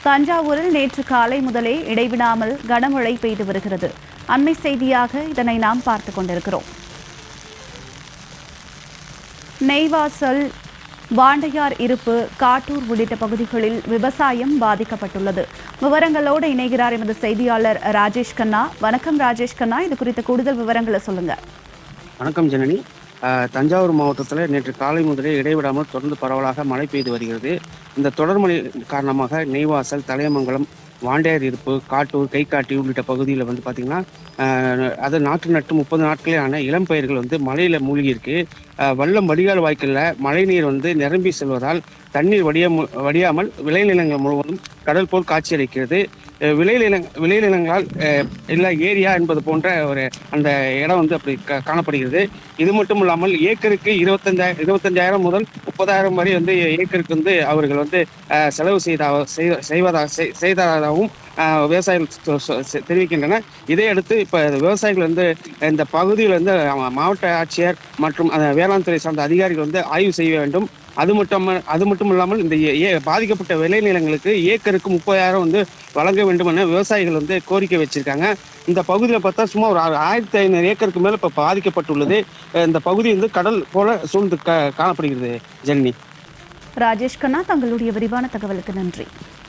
தஞ்சாவூரில் நேற்று காலை முதலே இடைவிடாமல் கனமழை பெய்து வருகிறது. அண்மை செய்தியாக இதனை நாம் பார்த்துக் கொண்டிருக்கிறோம். நெய்வாசல், வாண்டையார் இருப்பு, காட்டூர் உள்ளிட்ட பகுதிகளில் விவசாயம் பாதிக்கப்பட்டுள்ளது. விவரங்களோடு இணைகிறார் எமது செய்தியாளர் ராஜேஷ் கண்ணா. வணக்கம் ராஜேஷ் கண்ணா, இது குறித்த கூடுதல் விவரங்களை சொல்லுங்க. வணக்கம் ஜனனி. தஞ்சாவூர் மாவட்டத்தில் நேற்று காலை முதலே இடைவிடாமல் தொடர்ந்து பரவலாக மழை பெய்து வருகிறது. இந்த தொடர் மழை காரணமாக நெய்வாசல், தலையமங்கலம், வாண்டையார் இருப்பு, காட்டூர், கைகாட்டி உள்ளிட்ட பகுதியில் பார்த்திங்கன்னா அது நாற்று நட்டு 30 நாட்களே ஆன இளம் பயிர்கள் மழையில் மூழ்கி இருக்கு. வல்லம் வடிகால் வாய்க்காலில் மழைநீர் நிரம்பி செல்வதால் தண்ணீர் வடியாமல் விளைநிலங்கள் முழுவதும் கடல் போல் காட்சியளிக்கிறது. விளைநிலங்களால் இல்லை ஏரியா என்பது போன்ற ஒரு அந்த இடம் அப்படி காணப்படுகிறது. இது மட்டும் இல்லாமல் ஏக்கருக்கு 25,000 முதல் 30,000 வரை ஏக்கருக்கு அவர்கள் செலவு செய்ததாகவும் விவசாயிகள் தெரிவிக்கின்றனர். இதையடுத்து இப்போ விவசாயிகள் இந்த பகுதியில் மாவட்ட ஆட்சியர் மற்றும் வேளாண் துறை சார்ந்த அதிகாரிகள் ஆய்வு செய்ய வேண்டும். அது மட்டும் இல்லாமல் இந்த பாதிக்கப்பட்ட விளைநிலங்களுக்கு ஏக்கருக்கு 30,000 வழங்க வேண்டும் என விவசாயிகள் கோரிக்கை வச்சிருக்காங்க. இந்த பகுதியில் பார்த்தா சுமார் ஒரு 1,500 ஏக்கருக்கு மேல இப்போ பாதிக்கப்பட்டுள்ளது. இந்த பகுதி கடல் போல சூழ்ந்து காணப்படுகிறது. ஜெனி. ராஜேஷ் கண்ணா, தங்களுடைய விரிவான தகவலுக்கு நன்றி.